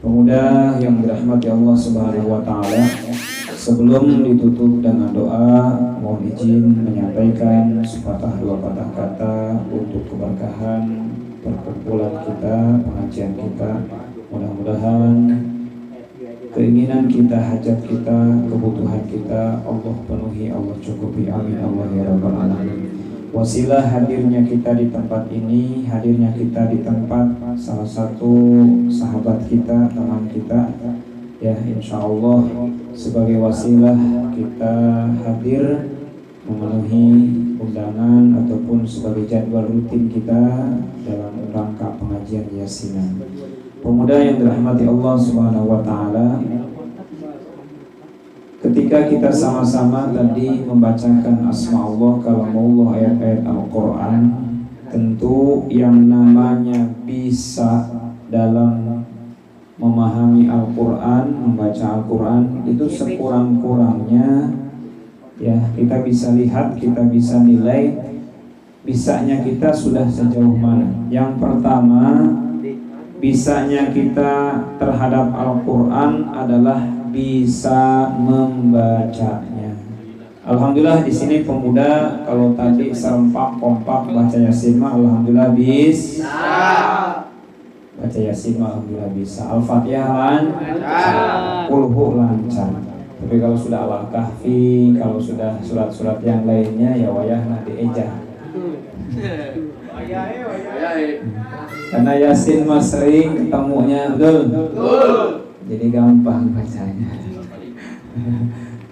Pemuda yang dirahmati Allah Subhanahu wa taala, sebelum ditutup dengan doa, mohon izin menyampaikan sepatah dua patah kata untuk keberkahan perkumpulan kita, pengajian kita. Mudah-mudahan keinginan kita, hajat kita, kebutuhan kita Allah penuhi, Allah cukupi. Amin Allah ya rabbal alamin. Wasilah hadirnya kita di tempat ini, hadirnya kita di tempat salah satu sahabat kita, teman kita, ya insya Allah sebagai wasilah kita hadir memenuhi undangan ataupun sebagai jadwal rutin kita dalam rangka pengajian Yasinan. Pemuda yang dirahmati Allah Subhanahu wa taala, ketika kita sama-sama tadi membacakan asma Allah, kalamullah, ayat-ayat Al-Quran, tentu yang namanya bisa dalam memahami Al-Quran, membaca Al-Quran itu sekurang-kurangnya ya kita bisa lihat, kita bisa nilai bisanya kita sudah sejauh mana. Yang pertama, bisanya kita terhadap Al-Quran adalah bisa membacanya. Alhamdulillah di sini pemuda kalau tadi serempak kompak baca Yasin mah alhamdulillah bisa. Baca Yasin mah alhamdulillah bisa. Al-Fatihah lancar, Qul lancar. Tapi kalau sudah Al-Kahfi, kalau sudah surat-surat yang lainnya ya wayahna diejah. Karena Yasin mah sering ketemunya betul. Jadi gampang bacanya.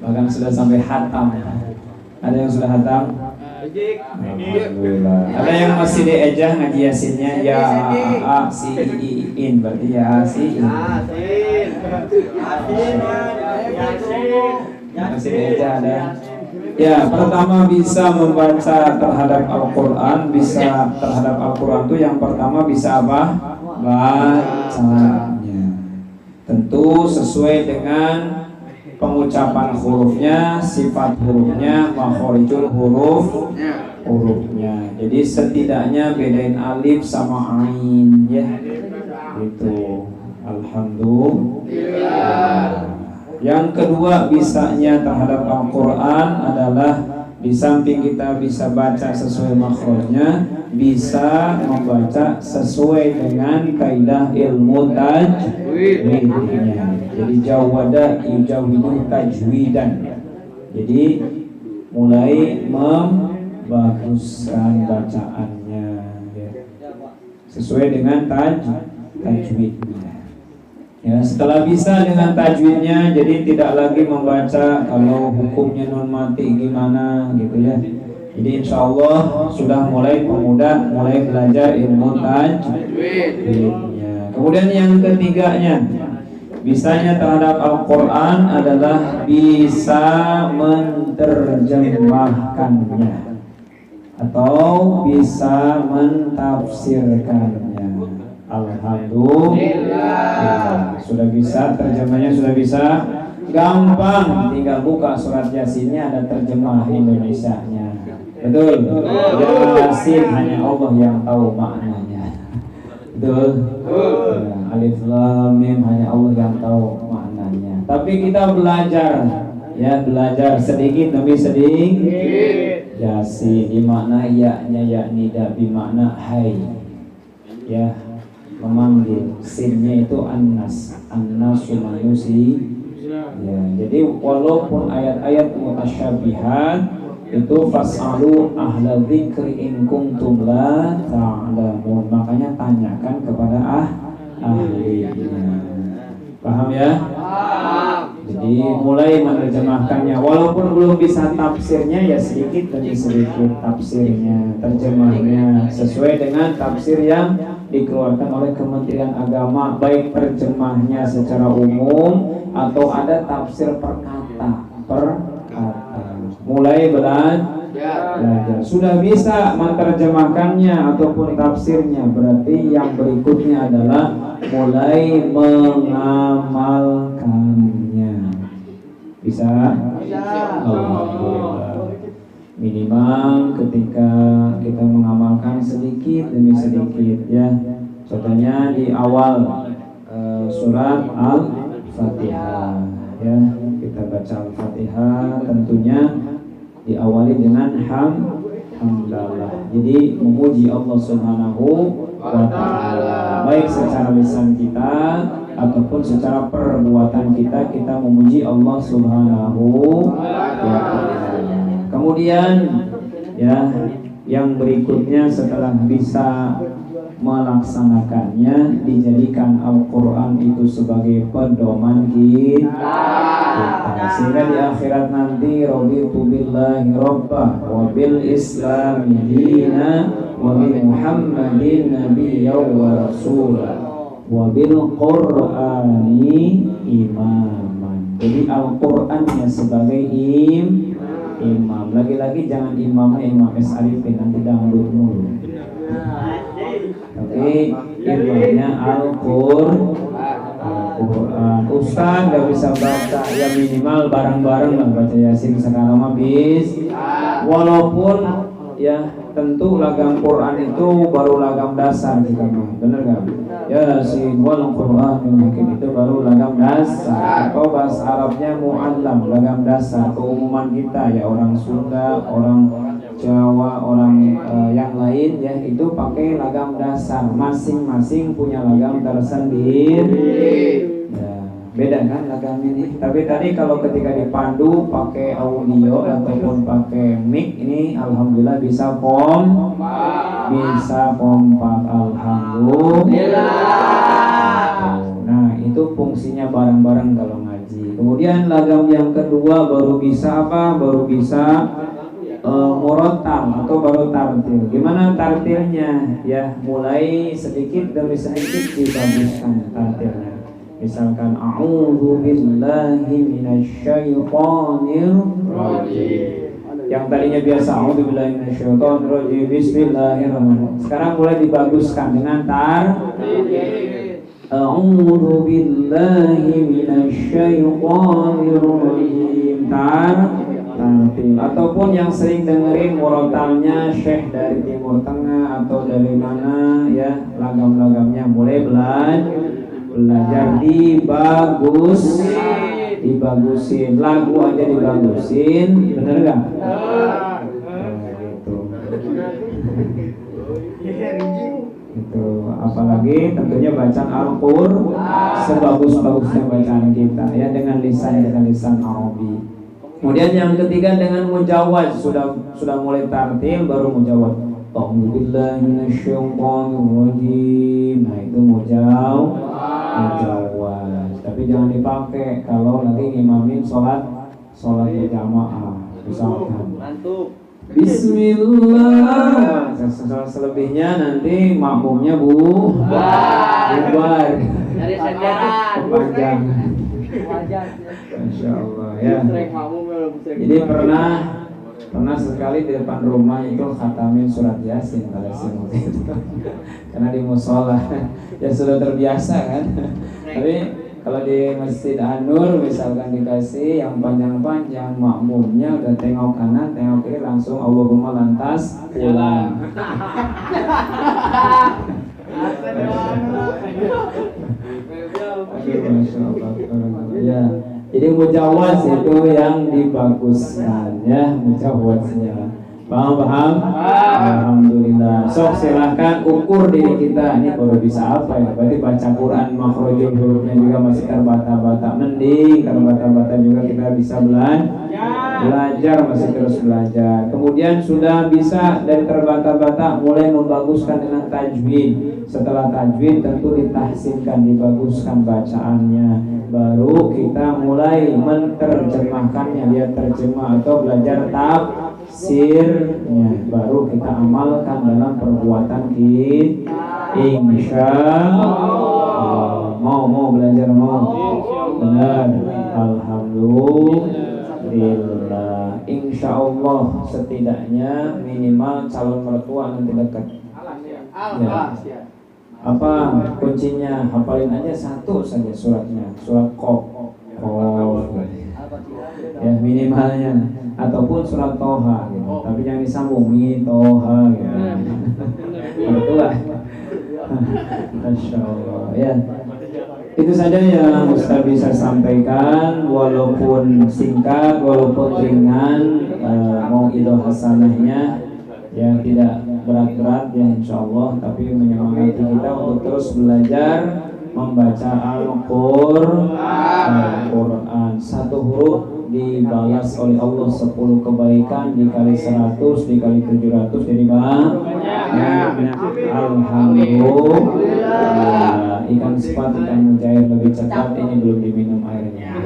Bahkan sudah sampai hatam. Ada yang sudah hatam? Alhamdulillah. Ada yang masih diejah ngaji Yasinnya ya a si in, berarti ya si in. Masih diejah ada. Ya, pertama bisa membaca terhadap Al-Quran, bisa terhadap Al-Quran itu yang pertama bisa apa? Bacanya. Tentu sesuai dengan pengucapan hurufnya, sifat hurufnya, makhorijul hurufnya. Jadi setidaknya bedain alif sama ain ya. Gitu. Alhamdulillah. Yang kedua bisanya terhadap Al-Quran adalah di samping kita bisa baca sesuai makhrajnya, bisa membaca sesuai dengan kaidah ilmu tajwidnya. Jadi jawada yujawidu tajwidan. Jadi mulai membaguskan bacaannya ya. Sesuai dengan tajwidnya. Ya, setelah bisa dengan tajwidnya, jadi tidak lagi membaca kalau hukumnya nun mati gimana gitu ya. Jadi insya Allah sudah mulai pemuda mulai belajar ilmu tajwidnya. Kemudian yang ketiganya, bisanya terhadap Al-Quran adalah bisa menerjemahkannya atau bisa mentafsirkannya. Alhamdulillah. Sudah bisa, terjemahnya sudah bisa. Gampang, tinggal buka surat Yasinnya ada terjemah Indonesianya. Betul? Yasin hanya Allah yang tahu maknanya. Betul? Ya, Alif Lam Mim hanya Allah yang tahu maknanya. Tapi kita belajar, ya belajar sedikit demi sedikit. Yasin dimakna ya-nya yakni da bimakna hai. Ya, memanggil, sinnya itu annas manusi ya. Jadi walaupun ayat-ayat mutasyabihat itu fas'alu ahla dzikri in kuntum la ta'lamun, makanya tanyakan kepada ahlinya. Paham ya? Jadi mulai menerjemahkannya, walaupun belum bisa tafsirnya ya sedikit demi sedikit tafsirnya, terjemahnya sesuai dengan tafsir yang dikeluarkan oleh Kementerian Agama, baik terjemahnya secara umum atau ada tafsir per kata. Mulai belajar. Sudah bisa menerjemahkannya ataupun tafsirnya, berarti yang berikutnya adalah mulai mengamalkannya. Bisa? Alhamdulillah. Minimal ketika kita mengamalkan sedikit demi sedikit ya. Contohnya di awal surat Al-Fatihah ya. Kita baca Al-Fatihah tentunya diawali dengan hamdalah. Jadi memuji Allah Subhanahu wa taala baik secara lisan kita ataupun secara perbuatan kita memuji Allah Subhanahu wa taala. Kemudian ya yang berikutnya setelah bisa melaksanakannya, dijadikan Al-Quran itu sebagai pedoman kita, sehingga di akhirat nanti raditu billahi rabbah wa bil islami dina wa bi muhammadin nabiyyan wa rasulah wa bil qur'ani imaman. Jadi Al-Qurannya sebagai imam. Lagi-lagi jangan imamnya Imam S. Arifin, nanti dangdut mulu. Tapi imamnya Al-Quran. Ustaz gak bisa baca, ya minimal bareng-bareng lah baca Yasin sekarang habis. Walaupun ya tentu lagam Quran itu baru lagam dasar kita mah, bener gak? Yasin wal Quran mungkin itu baru lagam dasar. Atau bahasa Arabnya mu'allam, lagam dasar. Keumuman kita ya orang Sunda, orang Jawa, orang yang lain ya itu pakai lagam dasar. Masing-masing punya lagam tersendiri. Ya, beda kan lagam ini. Tapi tadi kalau ketika dipandu pakai audio ataupun pakai mic ini alhamdulillah bisa kompak. Alhamdulillah. Nah, itu fungsinya bareng-bareng kalau ngaji. Kemudian lagam yang kedua baru bisa apa? Baru bisa murotal atau baru tartil. Gimana tartilnya? Ya, mulai sedikit demi sedikit dibaguskan tartilnya. Misalkan a'udzu billahi minasyaitonir rajim. Yang tadinya biasa a'udzu billahi minasyaitonir rajim, bismillahirrahmanirrahim. Sekarang mulai dibaguskan dengan a'udzu billahi minasyaitonir rajim. Tartil. Ataupun yang sering dengerin murotalnya Syekh dari Timur Tengah atau dari mana ya, lagam-lagamnya mulai belajar dibagusin, lagu aja dibagusin, bener gak? Gitu. Apalagi tentunya bacaan Al-Qur'an sebagus-bagusnya bacaan kita ya, dengan lisan Arabi. Kemudian yang ketiga dengan mujawaz, sudah mulai tartil baru mujawaz. A'udzubillahi minasyaitonirrajim. Nah, itu mujawaz. Tapi jangan dipakai kalau lagi ngimamin sholat berjamaah. Misalkan Bismillah. Selebihnya nanti makmumnya bubar. Dari sajadah. Kepanjangan. Masya Allah ya. Jadi pernah sekali di depan rumah itu khatamin surat Yasin pada waktu itu. Karena di musola ya sudah terbiasa kan. Tapi kalau di Masjid An-Nur misalkan dikasih yang panjang-panjang, makmumnya udah tengok kanan, tengok kiri langsung Allahumma lantas pulang. Ya, jadi mujawaz itu yang dibaguskan ya, mujawaznya. Paham? Alhamdulillah. Sok silahkan ukur diri kita, ini baru bisa apa ya? Berarti baca Quran makhrajul hurufnya juga masih terbata-bata. Mending terbata-bata juga kita bisa belajar, masih terus belajar. Kemudian sudah bisa dari terbata-bata mulai membaguskan dengan tajwid. Setelah tajwid tentu ditahsinkan, dibaguskan bacaannya. Baru kita mulai menerjemahkannya, dia terjemah atau belajar tafsirnya. Baru kita amalkan dalam perbuatan kita. Insya Allah. Mau belajar benar. Alhamdulillah. Insya Allah setidaknya minimal calon mertua nanti dekat. Ya. Apa kuncinya? Hafalin aja satu saja suratnya, surat Qaf. Ya minimalnya, ataupun surat Toha gitu. Tapi jangan disambung Toha gitu. Itulah. Masya Allah ya. Itu saja yang Ustaz bisa sampaikan, walaupun singkat, walaupun ringan, mauidhah hasanahnya ya tidak berat-berat ya insyaallah, tapi menyemangati kita untuk terus belajar membaca Al-Quran. Satu huruf dibalas oleh Allah 10 kebaikan, dikali 100, dikali 700 jadi banyak. Alhamdulillah. Ikan sepat, ikan mujair lebih cepat, ini belum diminum airnya.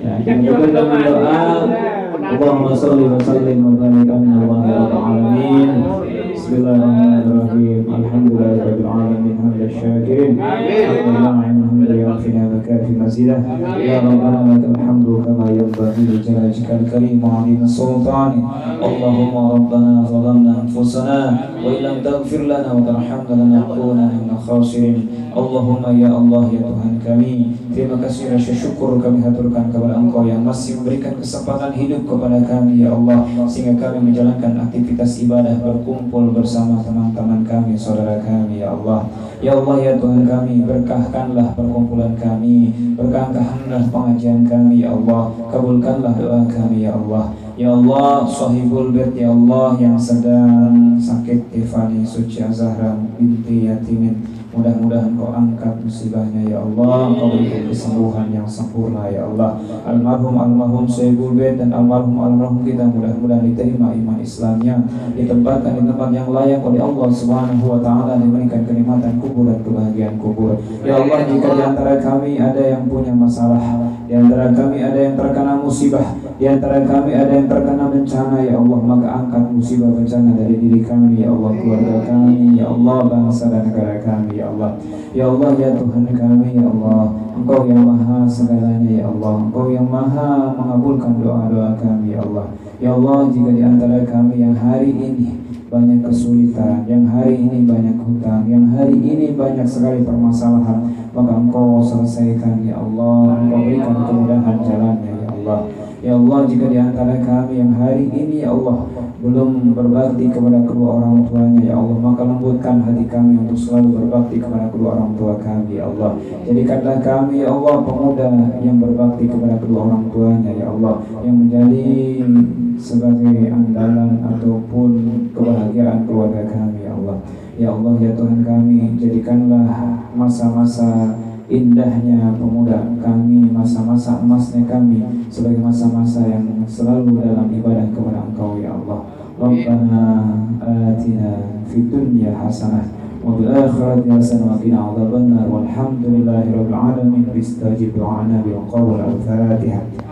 Ya, yang juga dengan doa Allahumma sholli wa sallim wa barik ala alamin. Bismillahirrahmanirrahim. Alhamdulillahirabbil alamin hamdan syakirin. Alhamdulillah wa kafi mazidah. Ya rabbana lakal hamdu kama yanbaghi li jalajikal karim wa 'azimi sultani. Allahumma rabbana zalamna anfusana wa illam taghfir lana wa tarhamna lanakunanna minal khasirin. Allahumma ya Allah ya Tuhan kami, terima kasih rasa syukur kami haturkan kepada Engkau yang masih memberikan kesempatan hidup kepada kami ya Allah, sehingga kami menjalankan aktivitas ibadah, berkumpul bersama teman-teman kami, saudara kami ya Allah. Ya Allah ya Tuhan kami, berkahkanlah perkumpulan kami, berkahkanlah pengajian kami ya Allah, kabulkanlah doa kami ya Allah. Ya Allah, sahibul bait ya Allah yang sedang sakit, Tiffany Suci Azhara binti Yatimin, mudah-mudahan Kau angkat musibahnya ya Allah, Kau berikan kesembuhan yang sempurna ya Allah. Almarhum sahibul bait dan almarhum kita mudah-mudahan diterima iman Islamnya, ditempatkan di tempat yang layak oleh Allah Subhanahu wa taala, diberikan kenikmatan kubur dan kebahagiaan kubur. Ya Allah, jika di antara kami ada yang punya masalah, di antara kami ada yang terkena musibah, di antara kami ada yang terkena bencana ya Allah, maka angkat musibah bencana dari diri kami ya Allah, keluarga kami ya Allah, bangsa dan negara kami ya Allah. Ya Allah ya Tuhan kami ya Allah, Engkau yang maha segalanya ya Allah, Engkau yang maha mengabulkan doa-doa kami ya Allah. Ya Allah, jika di antara kami yang hari ini banyak kesulitan, yang hari ini banyak hutang, yang hari ini banyak sekali permasalahan, maka Engkau selesaikan ya Allah, Engkau berikan kemudahan jalannya ya Allah. Ya Allah, jika di antara kami yang hari ini ya Allah belum berbakti kepada kedua orang tuanya ya Allah, maka lembutkan hati kami untuk selalu berbakti kepada kedua orang tua kami ya Allah. Jadikanlah kami ya Allah pemuda yang berbakti kepada kedua orang tuanya ya Allah, yang menjadi sebagai andalan ataupun kebahagiaan keluarga kami ya Allah. Ya Allah ya Tuhan kami, jadikanlah masa-masa indahnya pemuda kami, masa-masa emasnya kami sebagai masa-masa yang selalu dalam ibadah kepada Engkau ya Allah. Rabbana atina fid dunya hasanah wa fil akhirati hasanah wa qina adzabannar. Walhamdulillahirabbil alamin. Bistajib du'ana bil qawl al-Fatihah.